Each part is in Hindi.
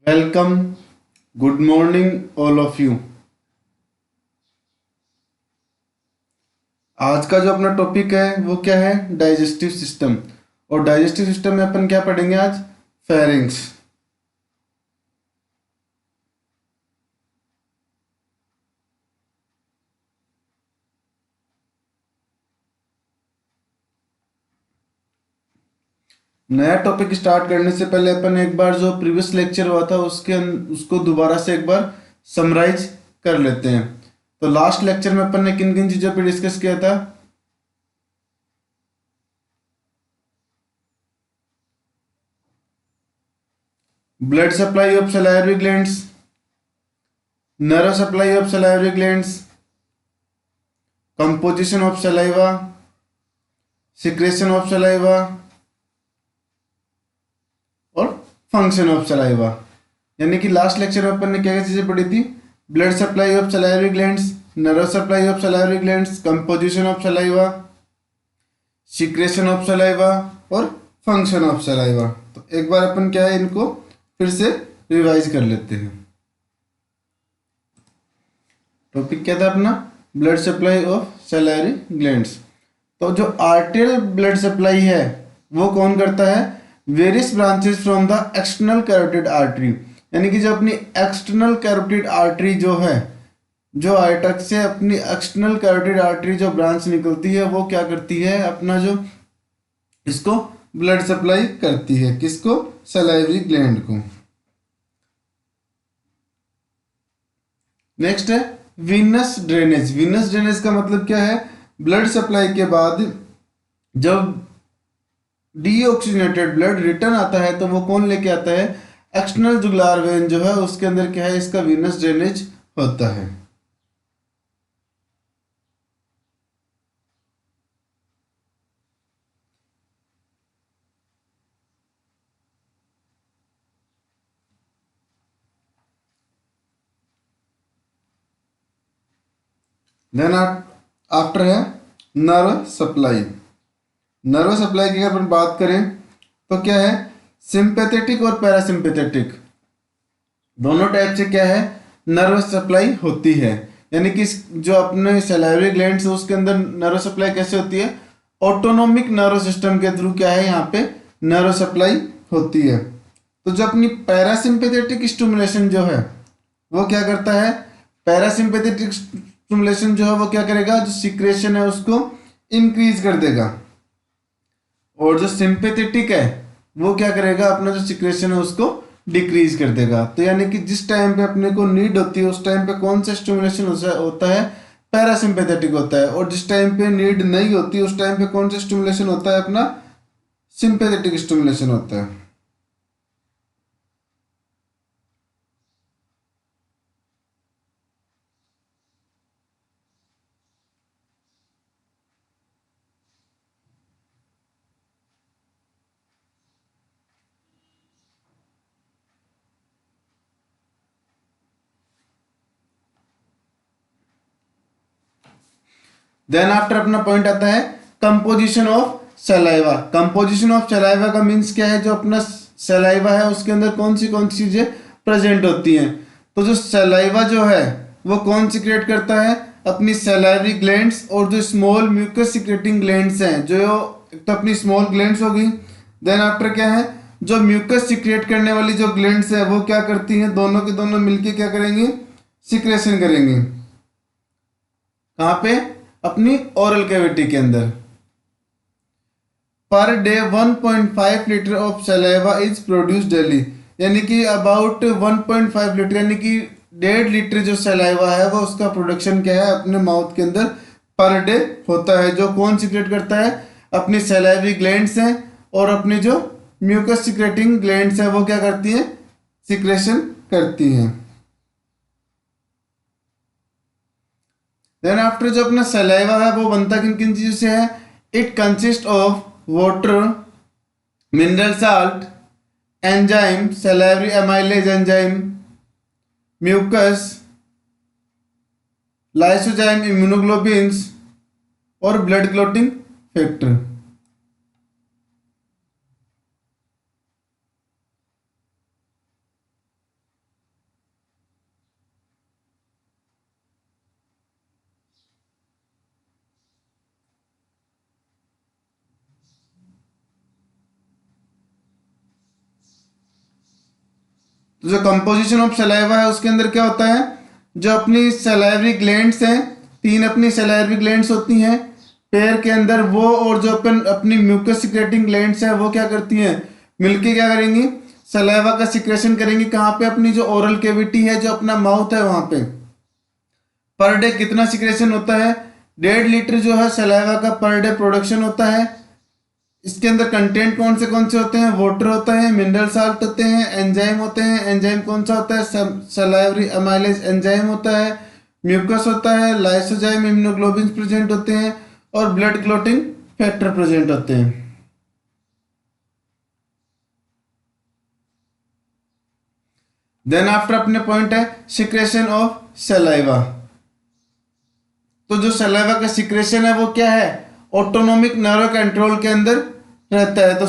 Welcome, good morning all of you. आज का जो अपना टॉपिक है वो क्या है? Digestive system. और डाइजेस्टिव सिस्टम में अपन क्या पढ़ेंगे आज? फेरिंग्स। नया टॉपिक स्टार्ट करने से पहले अपन एक बार जो प्रीवियस लेक्चर हुआ था उसको दोबारा से एक बार समराइज कर लेते हैं। तो लास्ट लेक्चर में अपन ने किन किन चीज़ों पे डिस्कस किया था? Blood supply of salivary glands, nerve supply of salivary glands, composition of saliva, secretion of saliva और फंक्शन ऑफ सलाइवा। यानी कि लास्ट लेक्चर में अपन ने क्या क्या चीज़ें पढ़ी थी? Blood supply of salivary glands, nerve supply of salivary glands, composition of saliva, secretion of saliva और फंक्शन ऑफ सलाइवा। तो एक बार अपन क्या है इनको फिर से रिवाइज कर लेते हैं। टॉपिक क्या था अपना? Blood supply of salivary glands. तो जो आर्टेरियल ब्लड सप्लाई है वो कौन करता है? Various branches from the external carotid artery. यानी कि जो अपनी एक्सटर्नल कैरोटिड आर्टरी जो है, जो आर्टरी से अपनी एक्सटर्नल कैरोटिड आर्टरी जो ब्रांच निकलती है वो क्या करती है? अपना जो इसको ब्लड सप्लाई करती है। किसको? सलाइवरी ग्लैंड को। नेक्स्ट है वीनस ड्रेनेज। वीनस ड्रेनेज का मतलब क्या है? ब्लड सप्लाई के बाद जब डीऑक्सीजनेटेड ब्लड रिटर्न आता है तो वो कौन लेके आता है? एक्सटर्नल जुगुलार वेन जो है उसके अंदर क्या है? इसका वीनस ड्रेनेज होता है। देन आफ्टर है नर्व सप्लाई। नर्व सप्लाई की अगर अपन बात करें तो क्या है? सिंपैथेटिक और पैरासिम्पैथेटिक दोनों टाइप से क्या है नर्व सप्लाई होती है। यानी कि जो अपने सैलिवरी ग्लैंड्स है उसके अंदर नर्व सप्लाई कैसे होती है? ऑटोनोमिक नर्व सिस्टम के थ्रू क्या है यहाँ पे नर्व सप्लाई होती है। तो जो अपनी पैरासिम्पैथेटिक स्टिमुलेशन जो है वो क्या करता है? पैरासिम्पैथेटिक स्टिमुलेशन जो है वो क्या करेगा? जो सिक्रेशन है उसको इंक्रीज कर देगा। और जो सिंपैथेटिक है वो क्या करेगा? अपना जो सिक्रेशन है उसको डिक्रीज कर देगा। तो यानी कि जिस टाइम पे अपने को नीड होती है उस टाइम पे कौन सा स्टिमुलेशन होता है? पैरासिम्पैथेटिक होता है। और जिस टाइम पे नीड नहीं होती उस टाइम पे कौन सा स्टिमुलेशन होता है? अपना सिंपैथेटिक स्टिमुलेशन होता है। देन आफ्टर अपना पॉइंट आता है composition of saliva. Composition of saliva का मीन्स क्या है? जो अपना सलाइवा है उसके अंदर कौन सी चीजें प्रेजेंट होती हैं? तो जो सलाइवा जो है वो कौन सिक्रेट करता है? अपनी सलाइवरी ग्लैंड्स और जो स्मॉल म्यूकस सिक्रेटिंग ग्लैंड्स हैं, जो एक तो अपनी स्मॉल ग्लैंड्स होगी। देन आफ्टर क्या है? जो म्यूकस सिक्रेट करने वाली जो ग्लैंड्स है वो क्या करती हैं? दोनों के दोनों मिलके क्या करेंगी? सिक्रेशन करेंगे। कहाँ पे? अपनी ओरल कैविटी के अंदर। Per day 1.5 litre of saliva is produce daily. यानी कि अबाउट 1.5 लीटर यानी कि 1.5 लीटर जो सलाइवा है वो उसका प्रोडक्शन क्या है? अपने माउथ के अंदर पर डे होता है। जो कौन सिक्रेट करता है? अपनी सलाइवरी ग्लैंड्स हैं और अपनी जो म्यूकस सिक्रेटिंग ग्लैंड्स हैं वो क्या करती हैं? सिक्रेशन करती हैं। देन आफ्टर जो अपना सलाइवा है वो बनता किन किन चीजों से है? It consist of water, mineral salt, enzyme, salivary amylase enzyme, mucus, lysozyme, immunoglobins और ब्लड क्लॉटिंग फैक्टर। तो जो कंपोजिशन ऑफ सलाइवा है उसके अंदर क्या होता है, जो अपनी सलाइवरी ग्लैंड्स हैं, 3 अपनी सलाइवरी ग्लैंड्स होती हैं पेयर के अंदर, वो और जो अपनी म्यूकस सिक्रेटिंग ग्लैंड्स है वो क्या करती हैं, मिलके क्या करेंगी, सलाइवा का सिक्रेशन करेंगी। कहाँ पे, अपनी जो ओरल कैविटी है, जो अपना माउथ है वहां पे। पर डे कितना सिक्रेशन होता है, 1.5 लीटर जो है सलाइवा का पर डे प्रोडक्शन होता है। इसके अंदर कंटेंट कौन से होते हैं, वाटर होता है, मिनरल साल्ट होते हैं, एंजाइम होते हैं। एंजाइम कौन सा होता है, सलाइवरी अमाइलेज एंजाइम होता है, म्यूकस होता है, लाइसोजाइम, इम्यूनोग्लोबिन प्रेजेंट होते हैं और ब्लड क्लॉटिंग फैक्टर प्रेजेंट होते हैं। देन आफ्टर अपने पॉइंट है सिक्रेशन ऑफ सलाइवा। तो जो सलाइवा का सिक्रेशन है वो क्या है, ऑटोनोमिक नर्व कंट्रोल के अंदर रहता है। तो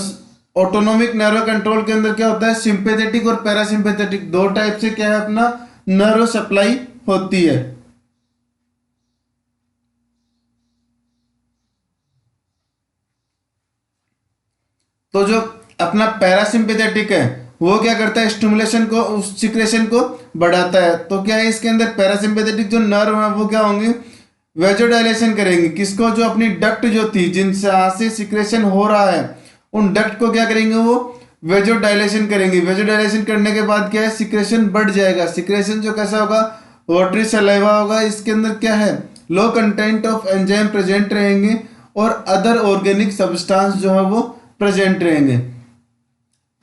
ऑटोनोमिक नर्व कंट्रोल के अंदर क्या होता है, सिंपैथेटिक और पैरासिम्पैथेटिक 2 टाइप से क्या है अपना नर्व सप्लाई होती है। तो जो अपना पैरासिम्पैथेटिक है वो क्या करता है, स्टिमुलेशन को, उस सिक्रेशन को बढ़ाता है। तो क्या है इसके अंदर पैरासिम्पैथेटिक जो नर्व है वो क्या होंगे, वेजोडाइलेशन करेंगे। किसको, जो अपनी डक्ट जो थी जिनसे से सिक्रेशन हो रहा है, उन डक्ट को क्या करेंगे, वो वेजोडाइलेशन करेंगे। वेजोडाइलेशन करने के बाद क्या है, सिक्रेशन बढ़ जाएगा। सिक्रेशन जो कैसा होगा, वाटरी सलाइवा होगा। इसके अंदर क्या है, लो कंटेंट ऑफ एंजाइम प्रेजेंट रहेंगे और अदर ऑर्गेनिक सब्सटेंस जो है वो प्रेजेंट रहेंगे।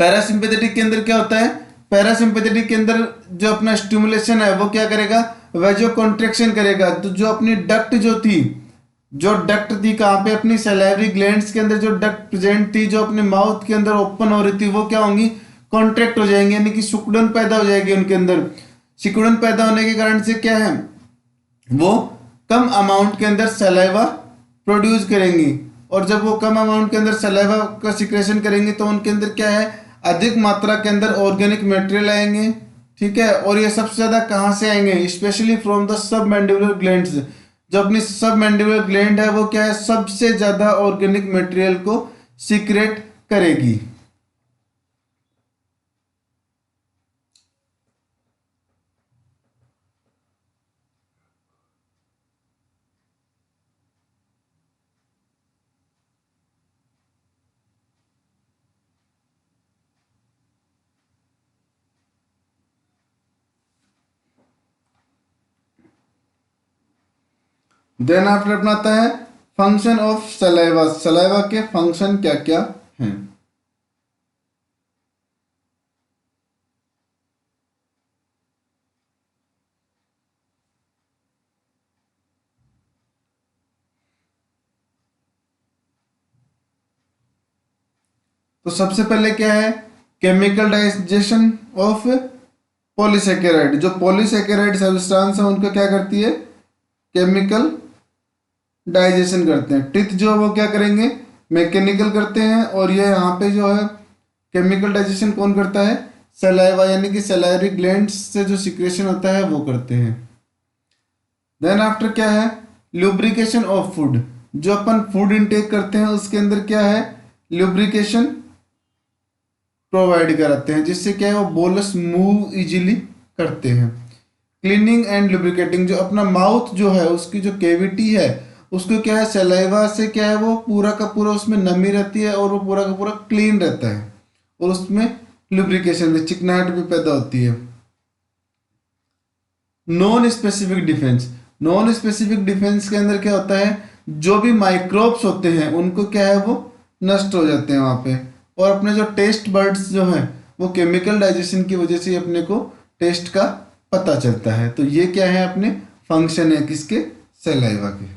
पैरासिम्पैथेटिक के अंदर क्या होता है, पैरासिम्पैथेटिक के अंदर जो अपना स्टिमुलेशन है वो क्या करेगा, वेजो कॉन्ट्रेक्शन करेगा। तो जो अपनी डक्ट जो थी, जो डक्ट थी कहाँ पे, अपनी सलाइवरी ग्लैंड्स के अंदर जो डक्ट प्रेजेंट थी, जो अपने माउथ के अंदर ओपन हो रही थी, वो क्या होंगी, कॉन्ट्रैक्ट हो जाएंगे, यानी कि सिकुड़न पैदा हो जाएगी उनके अंदर। सिकुड़न पैदा होने के कारण से क्या है, वो कम अमाउंट के अंदर सलाइवा प्रोड्यूस करेंगी। और जब वो कम अमाउंट के अंदर सलाइवा का सिक्रेशन करेंगे तो उनके अंदर क्या है, अधिक मात्रा के अंदर ऑर्गेनिक मटेरियल आएंगे। ठीक है, और ये सबसे ज्यादा कहाँ से आएंगे, specially from the sub mandibular glands. जो अपनी सब मैंडिबुलर ग्लैंड है वो क्या है, सबसे ज्यादा ऑर्गेनिक मटेरियल को सीक्रेट करेगी। देन आफ्टर अपना आता है फंक्शन ऑफ सलाइवा। सलाइवा के फंक्शन क्या क्या हैं। तो सबसे पहले क्या है, केमिकल डाइजेशन ऑफ पॉलीसेकेराइड। जो पॉलीसेकेराइड सब्सटेंस है उनको क्या करती है, केमिकल डाइजेशन करते हैं। टिथ जो वो क्या करेंगे, मैकेनिकल करते हैं। और ये यहाँ पे जो है केमिकल डाइजेशन कौन करता है, सलाइवा, यानी कि सलाइवरी ग्लैंड्स से जो सिक्रेशन होता है वो करते हैं। देन आफ्टर क्या है, लुब्रिकेशन ऑफ फूड। जो अपन फूड इनटेक करते हैं उसके अंदर क्या है, लुब्रिकेशन प्रोवाइड कराते हैं, जिससे क्या है वो बोलस मूव इजीली करते हैं। Cleaning and lubricating. जो अपना माउथ जो है उसकी जो कैविटी है उसको क्या है, सलाइवा से क्या है वो पूरा का पूरा उसमें नमी रहती है और वो पूरा का पूरा क्लीन रहता है और उसमें लुब्रिकेशन भी, चिकनाहट भी पैदा होती है। Non specific defence. Non specific defence के अंदर क्या होता है, जो भी माइक्रोब्स होते हैं उनको क्या है वो नष्ट हो जाते हैं वहां पे। और अपने जो टेस्ट बर्ड्स जो हैं वो केमिकल डाइजेशन की वजह से अपने को टेस्ट का पता चलता है। तो ये क्या है, अपने फंक्शन है किसके, सलाइवा के।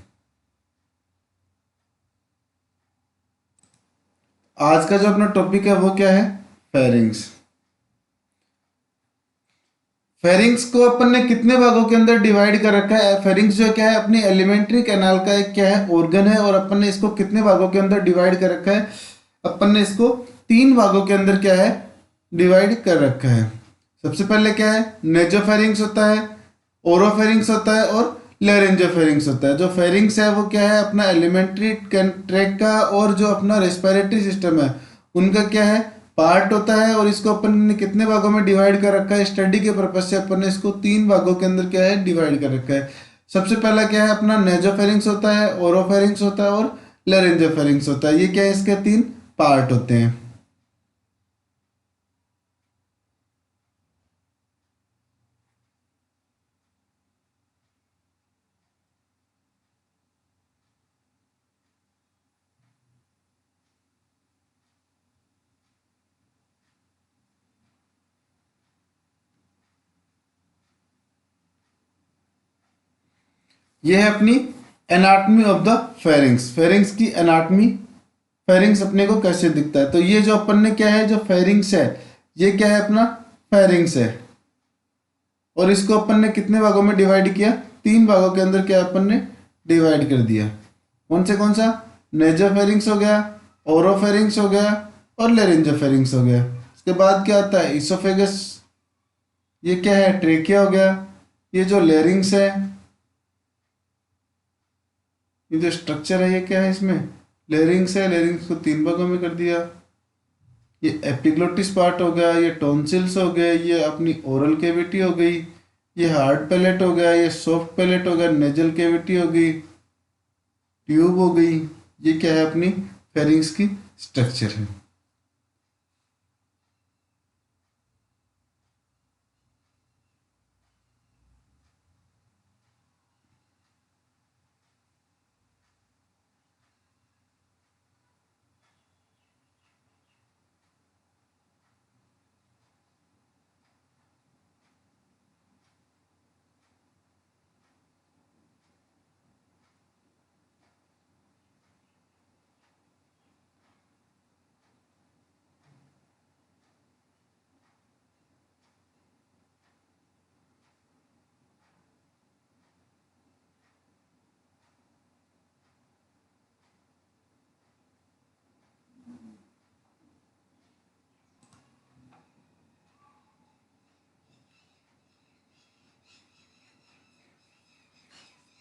आज का जो अपना टॉपिक है वो क्या है, फेरिंग्स। फेरिंग्स को अपन ने कितने भागों के अंदर डिवाइड कर रखा है। फेरिंग्स जो क्या है, अपनी एलिमेंट्री कैनाल का एक क्या है, ऑर्गन है। और अपन ने इसको कितने भागों के अंदर डिवाइड कर रखा है, अपन ने इसको 3 भागों के अंदर क्या है, डिवाइड कर रखा है। सबसे पहले क्या है, नेजोफेरिंग्स होता है, ओरोफेरिंग्स होता है और लेरेंजोफेरिंग्स होता है। जो फेरिंग्स है वो क्या है, अपना एलिमेंट्री ट्रैक का और जो अपना रेस्पिरेटरी सिस्टम है उनका क्या है, पार्ट होता है और इसको अपन ने कितने भागों में डिवाइड कर रखा है, स्टडी के पर्पज से अपन ने इसको 3 भागों के अंदर क्या है डिवाइड कर रखा है। सबसे पहला क्या है अपना नेजोफेरिंक्स होता है, ओरोफेरिंक्स होता है और लेरेंजोफेरिंक्स होता है। ये क्या है, इसके 3 पार्ट होते हैं। ये है अपनी anatomy of the pharynx, pharynx की एनाटमी, फेरिंग्स अपने को कैसे दिखता है। तो ये जो अपन ने क्या है, जो फेरिंग्स है ये क्या है अपना फेरिंग्स है, और इसको अपन ने कितने भागों में डिवाइड किया, 3 भागों के अंदर क्या अपन ने डिवाइड कर दिया। कौन सा, नेजोफेरिंग्स हो गया, ओरोफेरिंग्स हो गया और लेरिंजोफेरिंग्स हो गया। इसके बाद क्या आता है, इसोफेगस, ये क्या है ट्रेकिया हो गया। ये जो लेरिंग्स है, ये जो स्ट्रक्चर है ये क्या है, इसमें लेरिंग्स है, लेरिंग्स को 3 भागों में कर दिया। ये एपिग्लोटिस पार्ट हो गया, ये टॉन्सिल्स हो गए, ये अपनी ओरल कैविटी हो गई, ये हार्ड पैलेट हो गया, ये सॉफ्ट पैलेट हो गया, नेजल कैविटी हो गई, ट्यूब हो गई। ये क्या है अपनी फेरिंग्स की स्ट्रक्चर है।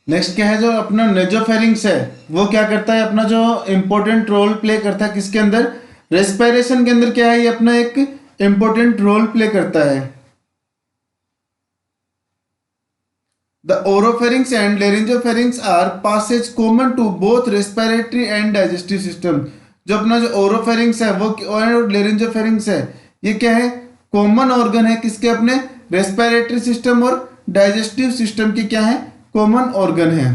नेक्स्ट क्या है, जो अपना नेजोफेरिंग्स है वो क्या करता है, अपना जो इंपॉर्टेंट रोल प्ले करता है किसके अंदर, रेस्पिरेशन के अंदर क्या है, ये अपना एक इंपॉर्टेंट रोल प्ले करता है। The oropharynx and laryngopharynx are passages common to both respiratory and digestive system. जो अपना जो ओरोफेरिंग्स है वो और लेरिंजोफेरिंग्स है ये क्या है, कॉमन ऑर्गन है किसके, अपने रेस्पिरेटरी सिस्टम और डाइजेस्टिव सिस्टम की क्या है, कॉमन ऑर्गन है।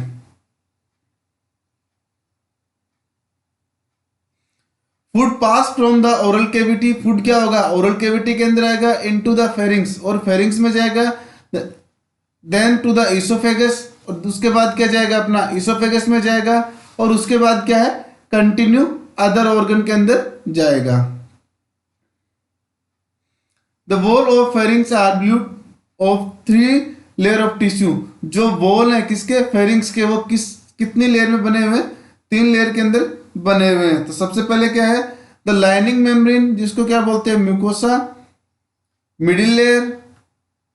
Food pass from the oral cavity, food क्या होगा ओरल कैविटी के अंदर आएगा इनटू द फेरिंग्स, और फेरिंग्स में जाएगा देन टू द इसोफेगस, और उसके बाद क्या जाएगा अपना इसोफेगस में जाएगा, और उसके बाद क्या है कंटिन्यू अदर ऑर्गन के अंदर जाएगा। The wall of pharynx are built of 3 layer of tissue. जो वॉल है किसके, फेरिंग्स के, वो कितनी लेयर में बने हुए हैं, 3 लेयर के अंदर बने हुए हैं। तो सबसे पहले क्या है द लाइनिंग मेम्ब्रेन, जिसको क्या बोलते हैं म्यूकोसा, मिडिल लेयर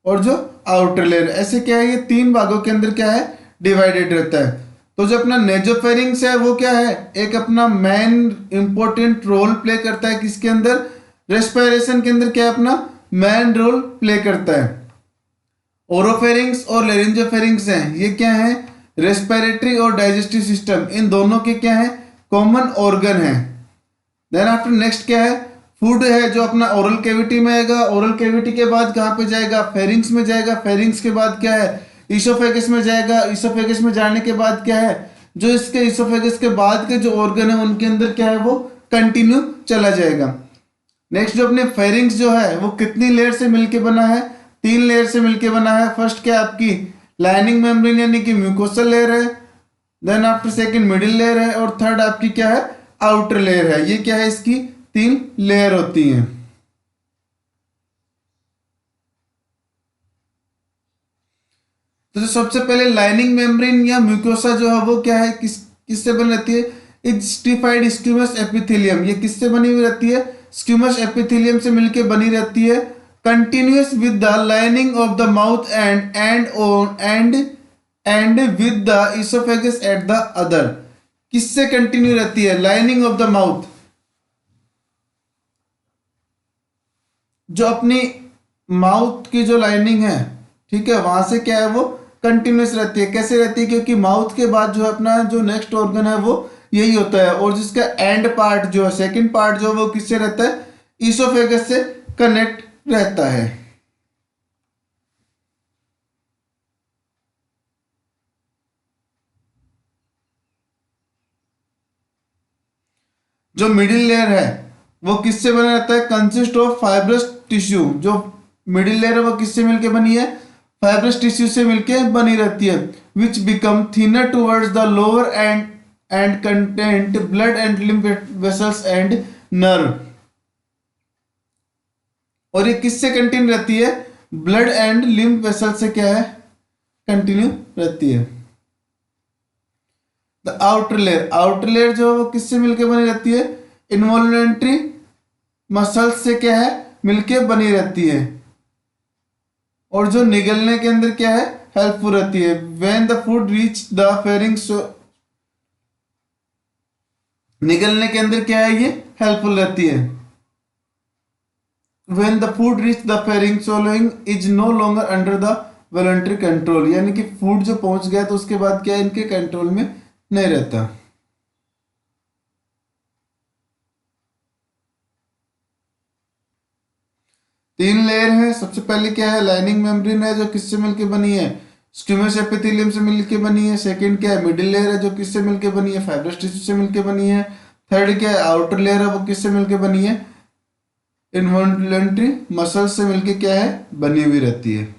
और जो आउटर लेयर, ऐसे क्या है ये 3 भागों के अंदर क्या है डिवाइडेड रहता है। तो जो अपना नेजोफेरिंग्स है वो क्या है, एक अपना मेन इंपॉर्टेंट रोल प्ले करता है किसके अंदर, रेस्पिरेशन के अंदर क्या है अपना मेन रोल प्ले करता है। ओरोफेरिंग्स और लेरिंजोफेरिंग्स हैं ये क्या है, रेस्पिरेटरी और डाइजेस्टिव सिस्टम, इन दोनों के क्या है कॉमन ऑर्गन है। देन आफ्टर नेक्स्ट क्या है, फूड है जो अपना ओरल कैविटी में आएगा, ओरल कैविटी के बाद कहाँ पे जाएगा, फेरिंग्स में जाएगा, फेरिंग्स के बाद क्या है इसोफेगस में जाएगा, इसोफेगस में जाने के बाद क्या है, जो इसके इसोफेगस के बाद के जो ऑर्गन है उनके अंदर क्या है वो कंटिन्यू चला जाएगा। नेक्स्ट जो अपने फेरिंग्स जो है वो कितनी लेयर से मिलके बना है, 3 लेयर से मिलके बना है। फर्स्ट क्या आपकी लाइनिंग मेम्ब्रेन यानी कि म्यूकोसल लेयर है, then after second middle layer है, और थर्ड आपकी क्या है आउटर लेयर है। ये क्या है इसकी 3 लेयर होती हैं। तो जो सबसे पहले लाइनिंग मेम्ब्रेन या म्यूकोसा जो है वो क्या है, किससे बनी रहती है, एक स्टिफाइड स्क्यूमस एपिथेलियम। ये किससे बनी हुई रहती है, स्क्यूमस एपिथेलियम से मिलके बनी रहती है। Continuous with the lining of the mouth and with the oesophagus at the other. किससे कंटिन्यू रहती है, लाइनिंग ऑफ द माउथ जो अपनी माउथ की जो लाइनिंग है, ठीक है, वहां से क्या है वो कंटिन्यूस रहती है। कैसे रहती है? क्योंकि माउथ के बाद जो है अपना जो नेक्स्ट ऑर्गन है वो यही होता है, और जिसका एंड पार्ट जो है, सेकंड पार्ट जो है वो किससे रहता है? ईसोफेगस से कनेक्ट रहता है। जो मिडिल लेयर है वो किससे बना रहता है? Consist of fibrous tissue. जो मिडिल लेयर है वो किससे मिलके बनी है? फाइब्रस टिश्यू से मिलके बनी रहती है, विच become thinner towards the lower and content blood and lymph vessels and nerve. और ये किससे कंटिन्यू रहती है? ब्लड एंड लिम्फ वेसल से क्या है? कंटिन्यू रहती है। The outer layer, outer layer जो है वो किससे मिलके बनी रहती है? इन्वॉल्यूमेंट्री मसल्स से क्या है? मिलके बनी रहती है। और जो निगलने के अंदर क्या है? हेल्पफुल रहती है। When the food reach the pharynx, निगलने के अंदर क्या है? ये हेल्पफुल रहती है। When the food reach the pharynx, swallowing is no longer under the voluntary control. यानी कि फूड जो पहुंच गया तो उसके बाद क्या है? इनके कंट्रोल में नहीं रहता। तीन लेयर है। सबसे पहले क्या है? लाइनिंग मेम्ब्रेन है जो किससे मिलके बनी है? स्क्यूमस एपिथेलियम से मिलके बनी है। सेकंड क्या है? मिडिल लेयर है जो किससे मिलके बनी है? फाइब्रस टिश्यू से मिलके बनी है। थर्ड क्या है? आउटर लेयर है वो किससे मिलके बनी है? इन्वॉल्यूंटरी मसल से मिलके क्या है? बनी हुई रहती है।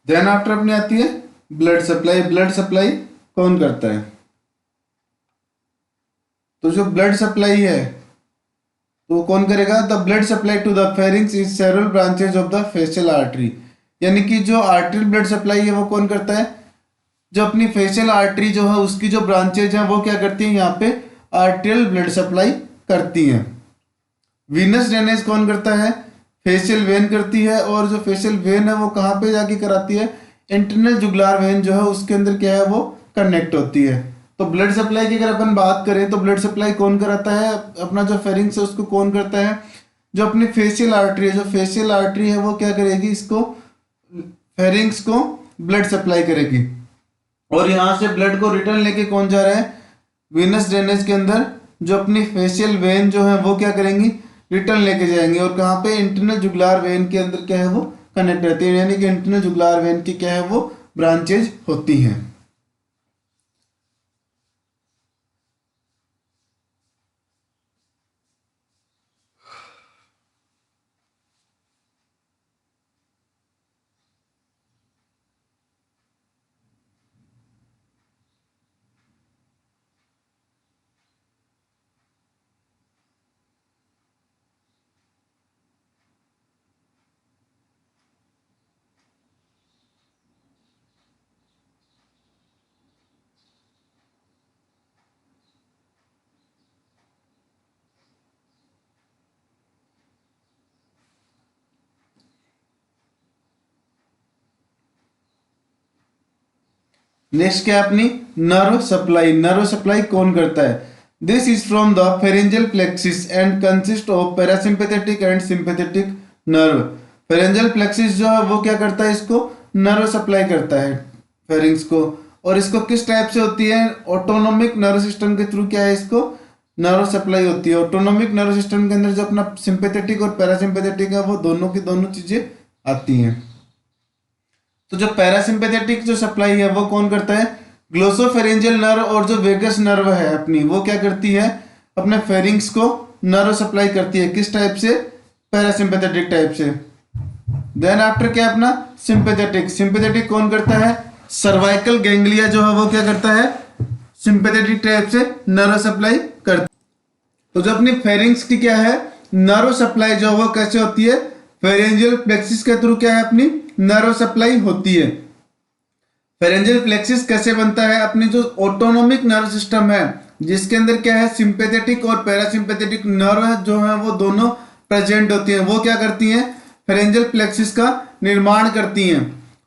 देन आफ्टर अपनी आती है ब्लड सप्लाई। ब्लड सप्लाई कौन करता है? तो जो ब्लड सप्लाई है तो वो कौन करेगा? The blood supply to the pharynx is several branches of the facial artery. यानी कि जो आर्टरियल ब्लड सप्लाई है वो कौन करता है? जो अपनी फेशियल आर्टरी जो है उसकी जो ब्रांचेज हैं वो क्या करती हैं? यहाँ पे आर्टरियल ब्लड सप्लाई करती हैं। वीनस ड्रेनेज कौन करता है? फेशियल वेन करती है। और जो फेशियल वेन है वो कहाँ पे जाके कराती है? इंटरनल जुगुलार वेन जो है उसके अंदर क्या है? वो कनेक्ट होती है। तो ब्लड सप्लाई की अगर अपन बात करें तो ब्लड सप्लाई कौन कराता है? अपना जो फेरिंग्स है उसको कौन करता है? जो अपनी फेशियल आर्टरी है, जो फेशियल आर्टरी है वो क्या करेगी? इसको फेरिंग्स को ब्लड सप्लाई करेगी। और यहाँ से ब्लड को रिटर्न लेके कौन जा रहा है? वीनस ड्रेनेज के अंदर जो अपनी फेशियल वेन जो है वो क्या करेंगी? रिटर्न लेके जाएंगे। और कहाँ पे? इंटरनल जुगुलार वेन के अंदर क्या है? वो कनेक्ट रहती है। यानी कि इंटरनल जुगुलार वेन की क्या है? वो ब्रांचेज होती हैं। नेक्स्ट क्या है अपनी? Nerve supply. नर्व सप्लाई कौन करता है? This is from the pharyngeal plexus and consist of parasympathetic and sympathetic nerve. Pharyngeal plexus जो है वो क्या करता है? इसको नर्व सप्लाई करता है, फेरिंग्स को। और इसको किस टाइप से होती है? ऑटोनोमिक नर्व सिस्टम के थ्रू क्या है? इसको नर्व सप्लाई होती है। ऑटोनोमिक नर्व सिस्टम के अंदर जो अपना सिंपेथेटिक और पैरासिम्पेथेटिक है वो दोनों की दोनों चीजें आती हैं। तो जो पैरासिम्पेथेटिक जो सप्लाई है वो कौन करता है? Glossopharyngeal nerve. और जो वेगस नर्व है अपनी वो क्या करती है? अपने फेरिंग्स को नर्व सप्लाई करती है। किस टाइप से? पैरासिम्पेथेटिक टाइप से। देन आफ्टर क्या अपना? सिंपेथेटिक। सिंपेथेटिक कौन करता है? सर्वाइकल गैंग्लिया जो है वो क्या करता है? सिंपैथेटिक टाइप से नर्व सप्लाई करती। तो जो अपनी फेरिंग्स की क्या है नर्व सप्लाई जो वो कैसे होती है, फेरेंजियल प्लेक्सिस के थ्रू क्या है अपनी नर्व सप्लाई होती है। फेरेंजियल प्लेक्सिस कैसे बनता है, अपनी जो ऑटोनोमिक नर्व सिस्टम है जिसके अंदर क्या है सिंपैथेटिक और पैरासिम्पैथेटिक नर्व जो है वो दोनों प्रेजेंट होती हैं, वो क्या करती हैं फेरेंजियल प्लेक्सिस का निर्माण करती हैं।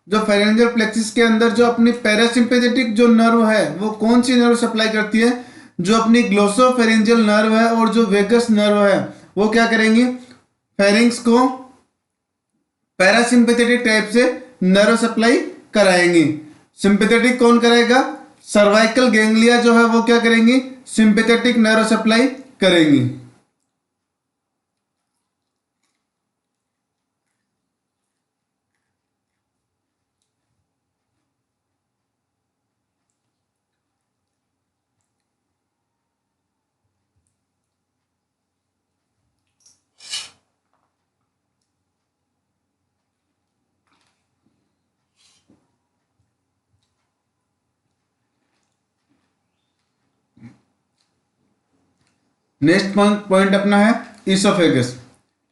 जो फेरेंजियल प्लेक्सिस के अंदर जो अपनी पैरासिम्पैथेटिक जो नर्व है वो कौन सी नर्व सप्लाई करती है, जो अपनी ग्लोसोफेरेंजियल नर्व है और जो वेगस नर्व है वो क्या करेंगी फेरिंग्स को पैरासिम्पैथेटिक टाइप से नर्व सप्लाई कराएंगी। सिंपैथेटिक कौन करेगा, सर्वाइकल गैंग्लिया जो है वो क्या करेंगी सिंपैथेटिक नर्व सप्लाई करेंगी। नेक्स्ट पॉइंट अपना है ईसोफेगस।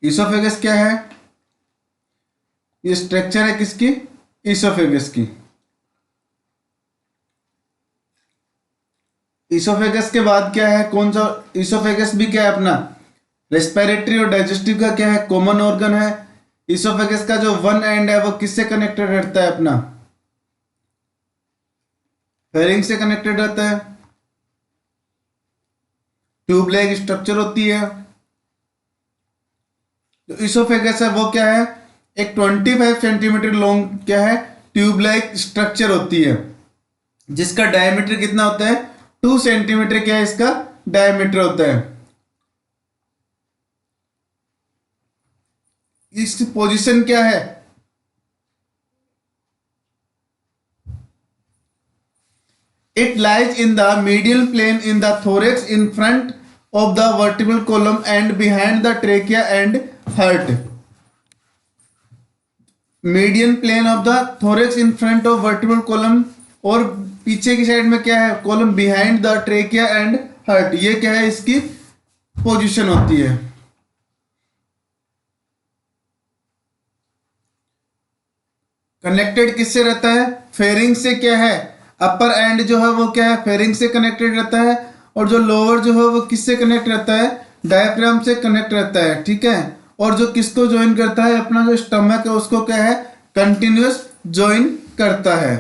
ईसोफेगस क्या है, ये स्ट्रक्चर है किसकी ईसोफेगस की। ईसोफेगस के बाद क्या है कौन सा, ईसोफेगस भी क्या है अपना रेस्पिरेटरी और डाइजेस्टिव का क्या है कॉमन ऑर्गन है। ईसोफेगस का जो वन एंड है वो किससे कनेक्टेड रहता है, अपना फेरिंग से कनेक्टेड रहता है। ट्यूब लाइक स्ट्रक्चर होती है। जो ईसोफेगस है वो क्या है एक 25 सेंटीमीटर लॉन्ग क्या है ट्यूब लाइक स्ट्रक्चर होती है जिसका डायमीटर कितना होता है 2 सेंटीमीटर क्या है इसका डायमीटर होता है। इसकी पोजीशन क्या है, it lies in the medial plane in the thorax in front of the vertebral column and behind the trachea and heart. Median plane of the thorax in front of vertebral column और पीछे की साइड में क्या है column behind the trachea and heart, ये क्या है इसकी पोजीशन होती है। कनेक्टेड किससे रहता है फेरिंग से, क्या है अपर एंड जो है वो क्या है फेरिंग से कनेक्टेड रहता है और जो लोअर जो है वो किससे कनेक्ट रहता है डायफ्राम से कनेक्ट रहता है, ठीक है। और जो किसको ज्वाइन करता है अपना जो स्टमक है उसको क्या है कंटिन्यूअस ज्वाइन करता है।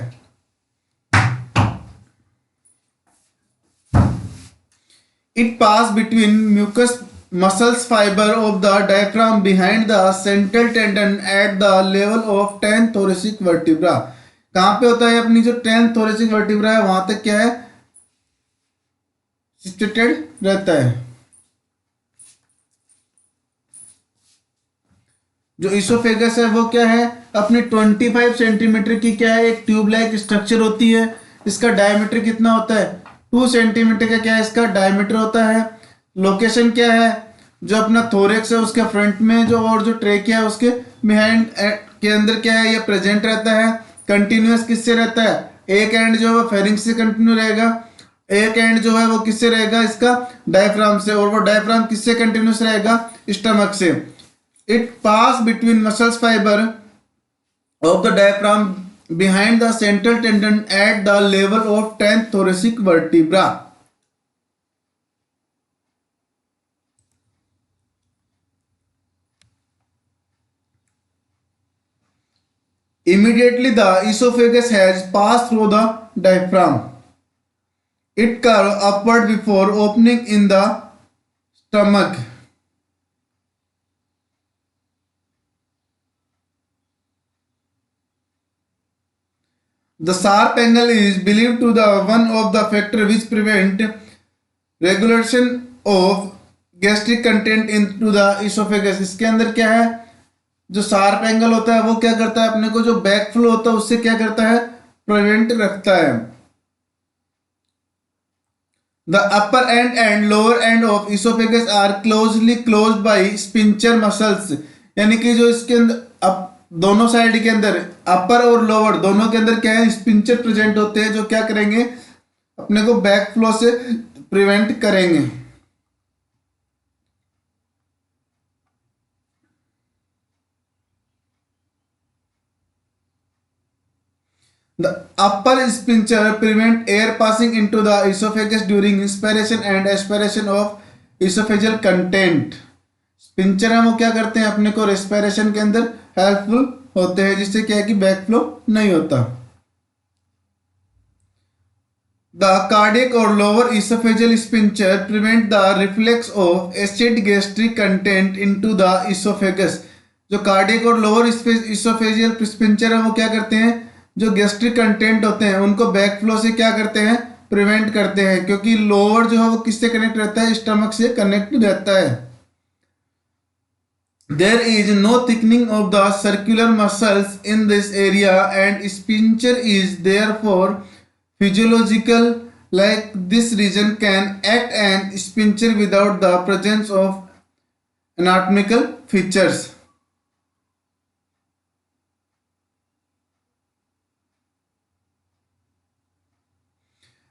It pass between mucus muscles fiber of the diaphragm behind the central tendon at the level of 10th thoracic vertebra। कहां पे होता है अपनी जो 10th thoracic vertebra है वहां तक क्या है सिचुएटेड रहता है। जो ईसोफेगस है वो क्या है अपनी 25 सेंटीमीटर की क्या है एक ट्यूब लाइक स्ट्रक्चर होती है। इसका डायमीटर कितना होता है 2 सेंटीमीटर का क्या है इसका डायमीटर होता है। लोकेशन क्या है जो अपना थोरेक्स है उसके फ्रंट में जो और जो ट्रेकिया है उसके बिहाइंड के अंदर क्या है ये प्रेजेंट रहता है। कंटिन्यूअस किससे रहता है, एक एंड जो है वो फेरिंग से कंटिन्यू रहेगा, एक एंड जो है वो किससे रहेगा इसका डायफ्राम से, और वो डायफ्राम किससे कंटिन्यूस रहेगा स्टमक से। It pass between muscles fibre of the diaphragm behind the central tendon at the level of 10th thoracic vertebra। Immediately the esophagus has passed through the diaphragm. It curves upward before opening in the stomach. The sharp angle is believed to the one of the factor which prevent regulation of gastric content into the esophagus। इसके अंदर क्या है जो शार्प एंगल होता है वो क्या करता है अपने को जो बैक फ्लो होता है उससे क्या करता है प्रिवेंट रखता है। The upper end and lower end of oesophagus are closely closed by sphincter muscles, यानी कि जो इसके अंदर दोनों साइड के अंदर अपर और लोअर दोनों के अंदर क्या है स्पिंचर प्रेजेंट होते हैं जो क्या करेंगे अपने को बैक फ्लो से प्रिवेंट करेंगे। The upper sphincter prevent air passing into the esophagus during inspiration and expiration of esophageal content। Sphincter है वो क्या करते हैं, अपने को रेस्पिरेशन के अंदर हेल्पफुल होते हैं, जिससे क्या है कि बैक फ्लो नहीं होता। द कार्डियक और lower oesophageal sphincter prevent the reflex of acid gastric content into the oesophagus. जो कार्डियक और लोअर इसोफेजियल स्पिंचर है वो क्या करते हैं, जो गैस्ट्रिक कंटेंट होते हैं उनको बैक फ्लो से क्या करते हैं, प्रिवेंट करते हैं, क्योंकि लोअर जो है वो किससे कनेक्ट रहता है, स्टमक से कनेक्ट रहता है। There is no thickening of the circular muscles in this area and sphincter is therefore physiological, like this region can act as sphincter without the presence of anatomical features।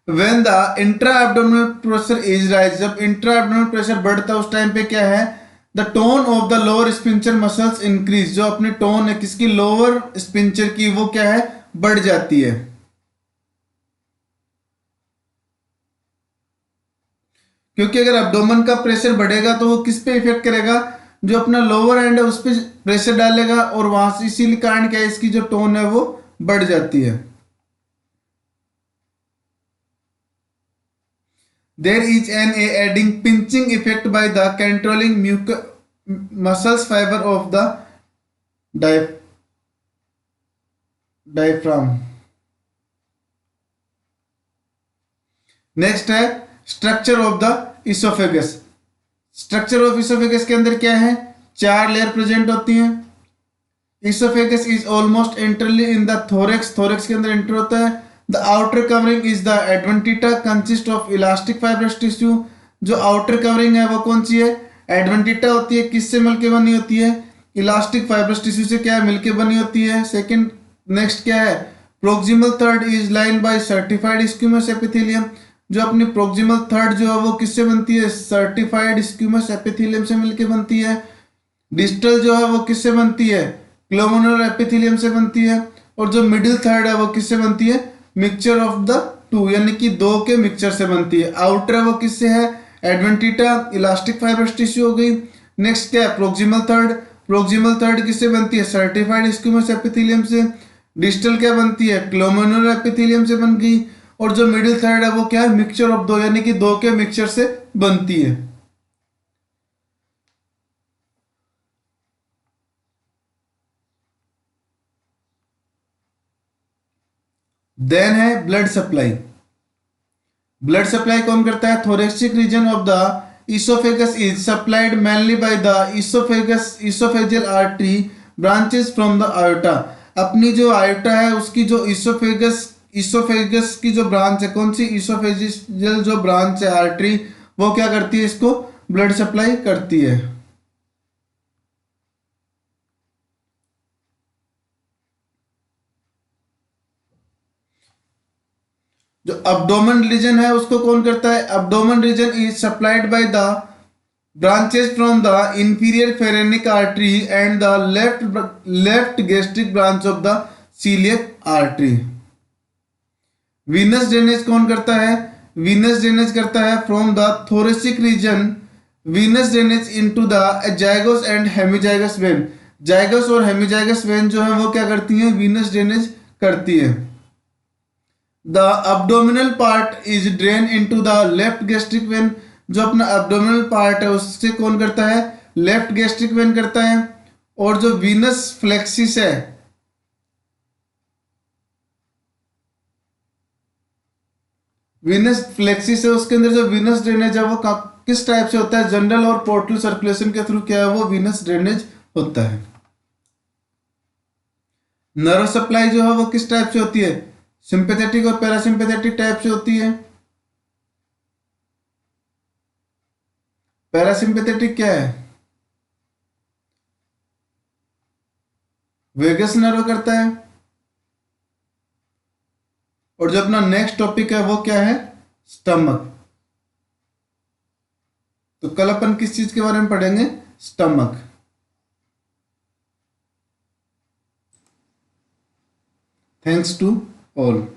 When the intra-abdominal pressure is rise, जब intra-abdominal pressure बढ़ता है उस टाइम पे क्या है, the tone of the lower sphincter muscles increase. जो अपनी टोन है किसकी, लोअर स्पिंचर की, वो क्या है, बढ़ जाती है। क्योंकि अगर एब्डोमेन का प्रेशर बढ़ेगा तो वो किस पे इफेक्ट करेगा, जो अपना लोअर एंड है उस पर प्रेशर डालेगा, और वहां से इसीलिए कारण क्या है, इसकी जो टोन है वो बढ़ जाती है। There is an adding pinching effect by the controlling muscles fiber of the diaphragm। Next है structure of the esophagus. Structure of esophagus के अंदर क्या है, 4 लेयर प्रेजेंट होती हैं। Esophagus is almost entirely in the thorax, thorax के अंदर एंटर होता है। The outer covering is the adventitia consist of elastic fibrous tissue. जो आउटर कवरिंग है वो कौन सी है, एडवेंटिटा होती है। किससे मिलके बनी होती है, इलास्टिक फाइब्रस टिश्यू से क्या है, मिलके बनी होती है। सेकंड, नेक्स्ट क्या है, proximal third is line by certified स्क्यूमस epithelium. जो अपनी प्रोक्सिमल थर्ड जो है वो किससे बनती है, सर्टिफाइड स्क्यूमस एपिथेलियम से मिलके बनती है। डिस्टल जो है वो किससे बनती है, क्लोमोनल एपिथेलियम से बनती है। और जो मिडिल थर्ड है वो किससे बनती है, मिक्सचर ऑफ द टू, यानी कि दो के मिक्सचर से बनती है। आउटर है वो किससे है, एडवेंटिटा इलास्टिक फाइब्रस टिश्यू हो गई। नेक्स्ट क्या है, प्रोक्सिमल थर्ड, प्रोक्सिमल थर्ड किससे बनती है, सर्टिफाइड स्क्यूमस एपिथेलियम से। डिस्टल क्या बनती है, क्लोमोनल एपिथेलियम से बन गई। और जो मिडिल थर्ड है वो क्या है, मिक्सचर ऑफ दो, यानी कि दो के मिक्सचर से बनती है। देन है ब्लड सप्लाई। ब्लड सप्लाई कौन करता है, thoracic region of the oesophagus is supplied mainly by the oesophageal artery branches from the iota. अपनी जो आयोटा है उसकी जो इसोफेगस की जो ब्रांच है, कौन सी, इसोफेजियल जो ब्रांच है आर्टरी, वो क्या करती है, इसको ब्लड सप्लाई करती है। जो abdomen रीजन है उसको कौन करता है, abdomen region is supplied by the branches from the inferior pharynx artery and the left gastric branch of the celiac artery। venous drainage कौन करता है, venous drainage करता है from the thoracic region, venous drainage into the azygos and hemizygous vein। जाइगस और हेमिजाइगस वेन जो है वो क्या करती हैं, venous drainage करती है। The abdominal part is drain into the left gastric when. जो अपना abdominal पार्ट है उससे कौन करता है, लेफ्ट गैस्ट्रिक वेन करता है। और जो वीनस फ्लेक्सिस है, वीनस फ्लेक्सिस है उसके अंदर जो वीनस ड्रेनेज है वो किस टाइप से होता है, जनरल और पोर्टल सर्कुलेशन के थ्रू क्या है वो वीनस ड्रेनेज होता है। नर्व सप्लाई जो है वो किस टाइप से होती है, सिंपैथेटिक और पैरासिम्पैथेटिक टाइप से होती है। पैरासिम्पैथेटिक क्या है, वेगस नर्व करता है। और जो अपना नेक्स्ट टॉपिक है वो क्या है, स्टमक। तो कल अपन किस चीज के बारे में पढ़ेंगे? स्टमक। Thanks to all.